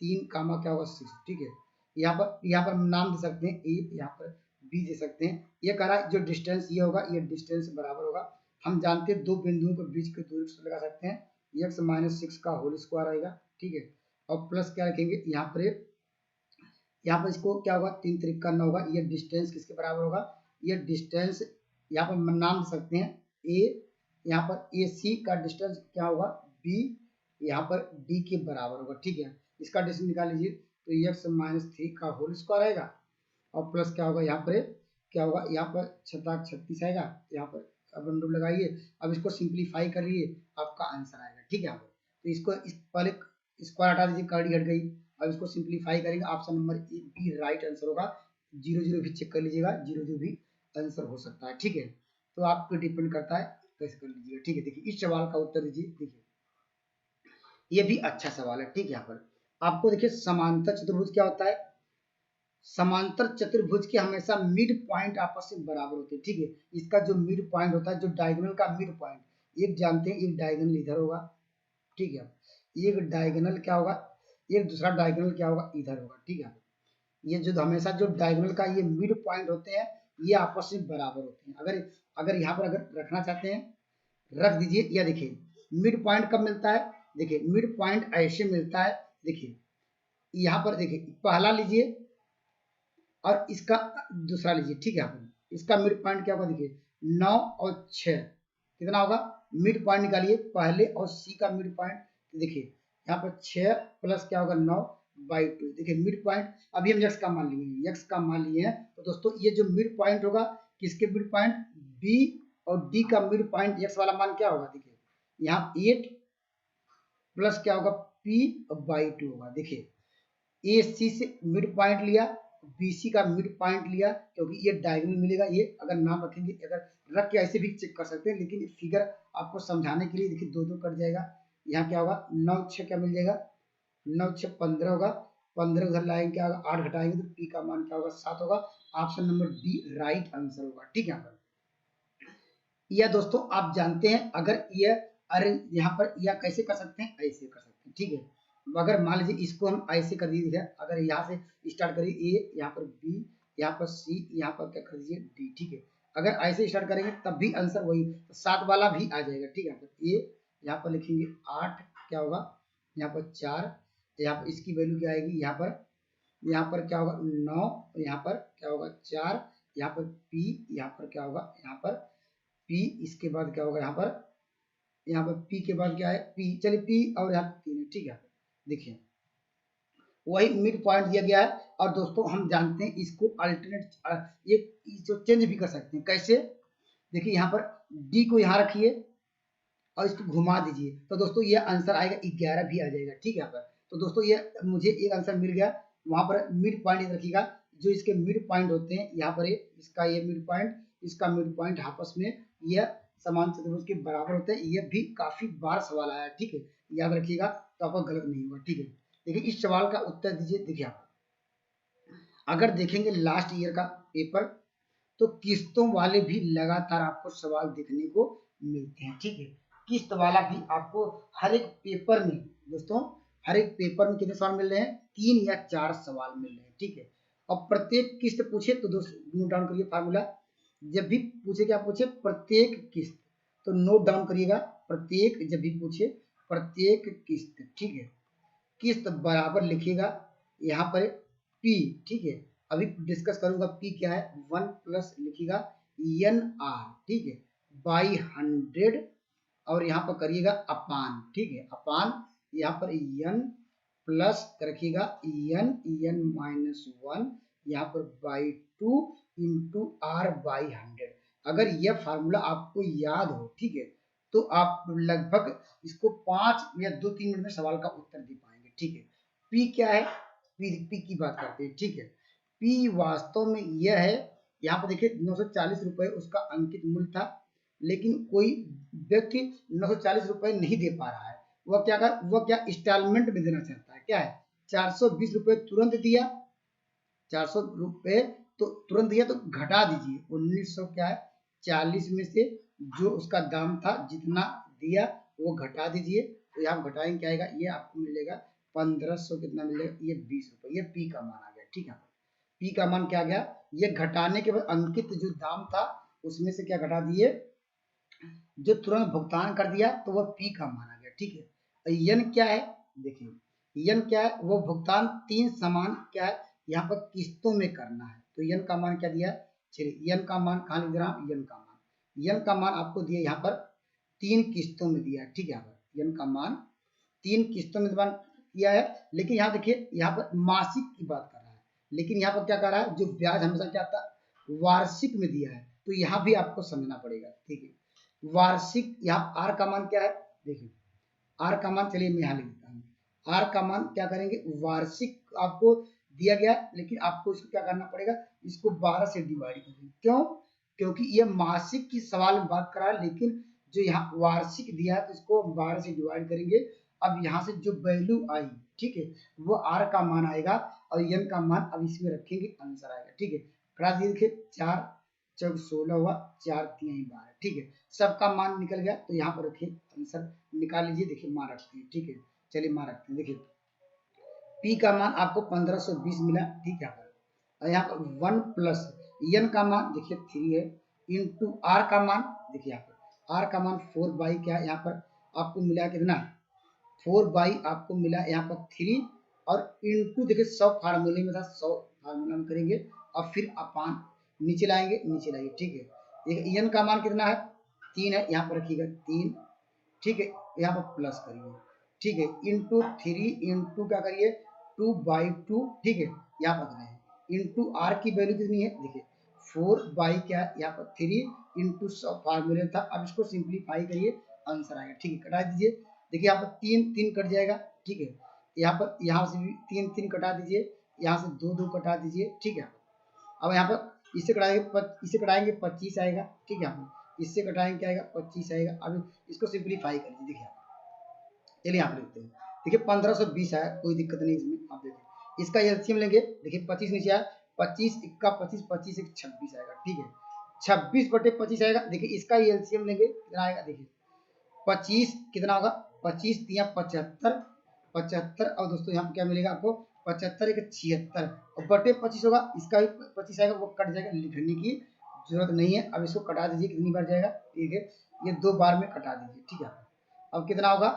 3 कामा क्या होगा, 6। ठीक है, यहाँ पर नाम दे सकते हैं ए, यहाँ पर बी दे सकते हैं। ये कह रहा है जो डिस्टेंस ये होगा, ये डिस्टेंस बराबर होगा। हम जानते हैं दो बिंदुओं के बीच की दूरी लगा सकते हैं, x - 6 का होल स्क्वायर आएगा। ठीक है, और प्लस क्या रखेंगे यहाँ पर इसको क्या होगा, 3 3 का 9 होगा। ये डिस्टेंस किसके बराबर होगा, ये डिस्टेंस यहाँ पर नाम दे सकते हैं ए, यहाँ पर ए सी का डिस्टेंस क्या होगा, बी, यहाँ पर डी के बराबर होगा। ठीक है, इसका डिस्टेंस निकाल लीजिए, तो x - 3 का होल स्क्वायर आएगा, और प्लस क्या होगा, यहाँ पर क्या होगा, यहाँ पर 36 आएगा। यहाँ पर अब अंडू लगाइए, अब इसको सिंप्लीफाई करिए, आपका आंसर आएगा। ठीक है, यहाँ पर तो इसको पहले स्क्वायर हटा दीजिए, कर्डी हट गई। अब इसको सिंप्लीफाई करेंगे, option number A B right answer होगा। 0 0 भी चेक कर लीजिएगा, 0 0 भी आंसर हो सकता है। ठीक है, तो आप पे डिपेंड करता है कैसे कर लीजिएगा। ठीक है, देखिए इस सवाल का उत्तर दीजिए। देखिए ये भी अच्छा सवाल है। ठीक है, यहाँ पर आपको देखिए समांतर चतुर्भुज क्या होता है, समांतर चतुर्भुज के हमेशा मिड पॉइंट आपस में बराबर होते हैं। ठीक है, इसका जो मिड पॉइंट होता है, जो डायगोनल का मिड पॉइंट, एक जानते हैं एक डायगोनल इधर होगा। ठीक है, एक डायगोनल क्या होगा, एक दूसरा डायगोनल क्या होगा, इधर होगा। ठीक है, ये जो हमेशा जो डायगोनल का ये मिड पॉइंट होते हैं, ये आपस में बराबर होते हैं। अगर यहाँ पर अगर रखना चाहते हैं रख दीजिए, या देखिए मिड पॉइंट कब मिलता है, देखिए मिड पॉइंट ऐसे मिलता है। देखिए यहाँ पर देखिए पहला लीजिए और इसका दूसरा लीजिए। ठीक है, यहाँ पर इसका मिड पॉइंट क्या होगा, देखिए 9 और 6 कितना होगा, मिड पॉइंट निकालिए पहले और सी का मिड पॉइंट। देखिए यहाँ पर 6 प्लस क्या होगा, 9/2। देखिए मिड पॉइंट अभी हम x का मान लिए, x का मान लिए हैं। तो दोस्तों ये जो मिड पॉइंट होगा, किसके मिड पॉइंट, b और d का मिड पॉइंट, x वाला मान क्या होगा, देखिए यहाँ 8 प्लस क्या होगा, p/2 होगा। देखिए ए सी से मिड पॉइंट लिया, BC का मिड पॉइंट लिया, क्योंकि ये डायगोनल मिलेगा। ये अगर नाम रखेंगे, अगर रख के ऐसे भी चेक कर सकते हैं, लेकिन फिगर आपको समझाने के लिए देखिए 2 2 कट जाएगा। यहाँ क्या होगा, 9 6 क्या मिल जाएगा, 9 6 15 होगा, 15 उधर लाएंगे क्या होगा, 8 घटाएंगे तो P का मान क्या होगा, 7 होगा। Option number D right answer होगा। ठीक है, यहाँ पर यह दोस्तों आप जानते हैं, अगर यह अरे यहाँ पर यह कैसे कर सकते हैं, ऐसे कर सकते हैं। ठीक है, अगर मान लीजिए इसको हम ऐसे कर दीजिए, अगर यहाँ से स्टार्ट करिए ए, यहाँ पर बी, यहाँ पर सी, यहाँ पर क्या कर दीजिए डी। ठीक है, अगर ऐसे स्टार्ट करेंगे तब भी आंसर वही, तो 7 वाला भी आ जाएगा। ठीक है, यहाँ पर ए, यहाँ पर लिखेंगे 8 क्या होगा, यहाँ पर 4, यहाँ पर इसकी वैल्यू क्या आएगी, यहाँ पर क्या होगा 9, यहाँ पर क्या होगा 4, यहाँ पर पी, यहाँ पर क्या होगा, यहाँ पर पी, इसके बाद क्या होगा, यहाँ पर पी के बाद क्या है, पी, चलिए पी और यहाँ 3 है। ठीक है, देखिए वही मिड पॉइंट दिया गया है। और दोस्तों हम जानते हैं इसको अल्टरनेट ये जो चेंज भी कर सकते हैं, कैसे, देखिए यहाँ पर डी को यहाँ रखिए और इसको घुमा दीजिए, तो दोस्तों ये आंसर आएगा 11 भी आ जाएगा। ठीक है, यहाँ पर तो दोस्तों ये मुझे एक आंसर मिल गया। वहां पर मिड पॉइंट रखिएगा, जो इसके मिड पॉइंट होते हैं यहाँ पर इसका ये मिड पॉइंट, इसका मिड पॉइंट आपस में यह समान चतुर्भुज के बराबर होते हैं। यह भी काफी बार सवाल आया है, ठीक है, याद रखिएगा तो आपका गलत नहीं होगा, ठीक है। देखिए इस सवाल का उत्तर दीजिए। देखिए आप अगर देखेंगे लास्ट ईयर का पेपर तो किस्तों वाले भी लगातार आपको सवाल देखने को मिलते हैं, ठीक है। किस्त वाला भी आपको हर एक पेपर में दोस्तों, हर एक पेपर में कितने सवाल मिल रहे हैं, 3 या 4 सवाल मिल रहे हैं, ठीक है। और प्रत्येक किस्त पूछे तो दोस्तों नोट डाउन करिए फार्मूला। जब भी पूछे क्या पूछे, प्रत्येक किस्त, तो नोट डाउन करिएगा प्रत्येक, जब भी पूछे प्रत्येक किस्त, ठीक है, किस्त बराबर लिखिएगा यहाँ पर पी, ठीक है। अभी डिस्कस करूंगा पी क्या है, 1 प्लस लिखिएगा एन आर, ठीक है, बाई 100, और यहाँ पर करिएगा अपान, ठीक है, अपान यहाँ पर एन प्लस रखिएगा एन माइनस 1 यहाँ पर बाई 2 इंटू आर बाई 100। अगर यह फार्मूला आपको याद हो, ठीक है, तो आप लगभग इसको 5 या 2-3 मिनट में सवाल का उत्तर दे पाएंगे, ठीक है। पी क्या है, पी की बात करते हैं, ठीक है। पी वास्तव में यह है, यहाँ पर देखिए 940 रुपए उसका अंकित मूल्य था, लेकिन कोई व्यक्ति 940 रुपए नहीं दे पा रहा है। वह क्या इंस्टॉलमेंट में देना चाहता है, क्या है, 420 रुपए तुरंत दिया, 400 रुपए तो तुरंत दिया, तो घटा दीजिए 1900 क्या है 40 में से जो उसका दाम था जितना दिया वो घटा दीजिए। तो यहाँ घटाएंगे क्या आएगा, ये आपको मिलेगा 1500, कितना मिलेगा, ये 20 रुपए। ये पी का मान आ गया, ठीक है। पी का मान क्या आ गया, ये घटाने के बाद अंकित जो दाम था उसमें से क्या घटा दिए, जो तुरंत भुगतान कर दिया, तो वह पी का मान आ गया, ठीक है। यन क्या है, देखिए यन क्या है, वो भुगतान 3 समान क्या है यहाँ पर किस्तों में करना है। तो यन का मान क्या दिया, चलिए यन का मान कहाँ लिख रहा हूँ, यन का मान आपको दिया यहाँ पर 3 किस्तों में दिया, ठीक है। यहाँ पर यन का मान 3 किस्तों में दिया है, लेकिन यहाँ देखिए यहाँ पर मासिक की बात कर रहा है, लेकिन यहाँ पर क्या कर रहा है, जो ब्याज हमेशा क्या आता है वार्षिक में दिया है, तो यहाँ भी आपको समझना पड़ेगा, ठीक है। वार्षिक, यहाँ आर का मान क्या है, देखिए आर का मान, चलिए मैं यहाँ लिख देता हूँ, आर का मान क्या करेंगे, वार्षिक आपको दिया गया, लेकिन आपको इसको क्या करना पड़ेगा, इसको 12 से डिवाइड करेंगे। क्यों, क्योंकि ये मासिक की सवाल में बात कर रहा है, लेकिन जो यहाँ वार्षिक दिया है तो इसको 12 से डिवाइड करेंगे। अब यहाँ से जो वैल्यू आई, ठीक है, वो आर का मान आएगा और एन का मान अब इसमें रखेंगे, आंसर आएगा, ठीक है। करा दिए, देखिए 4 चौक 16 हुआ, 4 3 12, ठीक है, सबका मान निकल गया। तो यहाँ पर रखिए आंसर निकाल लीजिए, देखिए मान रखते हैं, ठीक है, चलिए मान रखते हैं। देखिए पी का मान आपको 1520 मिला, ठीक है। और यहाँ पर 1 प्लस एन का मान देखिए 3 है, इंटू आर का मान, देखिए यहाँ पर आर का मान 4 बाई क्या है, यहाँ पर आपको मिला कितना, 4 बाई आपको मिला यहाँ पर 3, और इंटू देखिए 100 फार्मूले में था, 100 फार्मूला में करेंगे और फिर अपान नीचे लाएंगे, नीचे लाइए, ठीक है। देखिए एन का मान कितना है, 3 है, यहाँ पर रखिएगा 3, ठीक है, यहाँ पर प्लस करिए, ठीक है, इंटू 3 इंटू क्या करिए 2/2, ठीक है, यहाँ पर करें इंटू आर की वैल्यू कितनी है, देखिए 4 बाई क्या यहाँ पर 3 इंटू फार्मूले था। अब इसको सिंप्लीफाई करिए, आंसर आएगा, ठीक है, कटा दीजिए। देखिए यहाँ पर 3 कट जाएगा, ठीक है, यहाँ से भी 3 कटा दीजिए, यहाँ से 2 कटा दीजिए, ठीक है। अब यहाँ पर इससे कटाएंगे 25 आएगा, ठीक है, यहाँ पर इससे कटाएंगे क्या आएगा 25 आएगा। अब इसको सिंप्लीफाई कर लीजिए, देखिए चलिए यहाँ पर लिखते हैं, देखिए 1520 आया, कोई दिक्कत नहीं इसमें। आप देखिए इसका एलसीएम लेंगे, देखिए 25 नीचे आया, 25 इक्का 25, 25 एक 26 आएगा, ठीक है, 26/25 आएगा। देखिए इसका एलसीएम लेंगे कितना आएगा, देखिए 25 कितना होगा, 25 तिया 75, 75, और दोस्तों यहाँ पे क्या मिलेगा आपको 75 एक 76, और बटे 25 होगा, इसका भी 25 आएगा, वो कट जाएगा, लिखने की जरूरत नहीं है। अब इसको कटा दीजिए, कितनी बार जाएगा, ठीक है, ये 2 बार में कटा दीजिए, ठीक है। अब कितना होगा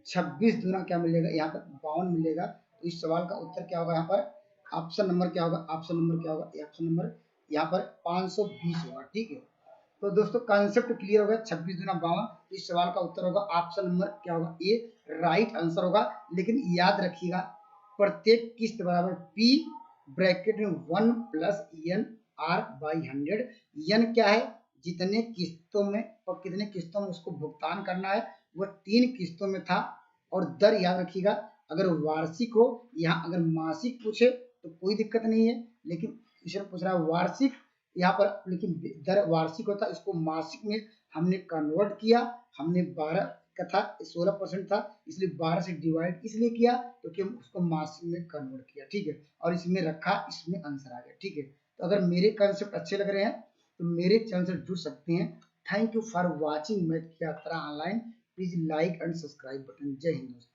26 दूना क्या मिलेगा, यहाँ पर 52 मिलेगा। तो इस सवाल का उत्तर क्या होगा, यहाँ पर ऑप्शन नंबर क्या होगा, ऑप्शन नंबर क्या होगा, ऑप्शन नंबर यहाँ पर 520 होगा, ठीक है। तो दोस्तों कॉन्सेप्ट क्लियर होगा, 26 दूना 52, इस सवाल का उत्तर होगा ऑप्शन नंबर क्या होगा, ए राइट आंसर होगा। लेकिन याद रखिएगा प्रत्येक किस्त बराबर पी ब्रैकेट में 1 plus N R by 100। N क्या है, जितने किस्तों में और कितने किस्तों में उसको भुगतान करना है, वह 3 किस्तों में था। और दर याद रखिएगा अगर वार्षिक हो, यहाँ अगर मासिक पूछे तो कोई दिक्कत नहीं है, लेकिन क्वेश्चन पूछ रहा है वार्षिक, यहाँ पर लेकिन दर वार्षिक होता है, इसको मासिक में हमने कन्वर्ट किया, हमने 12 का था 16% था, इसलिए 12 से डिवाइड इसलिए किया क्योंकि हम उसको मासिक में कन्वर्ट किया, ठीक है, और इसमें रखा, इसमें आंसर आ गया, ठीक है। तो अगर मेरे कंसेप्ट अच्छे लग रहे हैं तो मेरे चैनल से जुड़ सकते हैं। Thank you for watching math की यात्रा online. Please like and subscribe button. जय हिंद दोस्तों।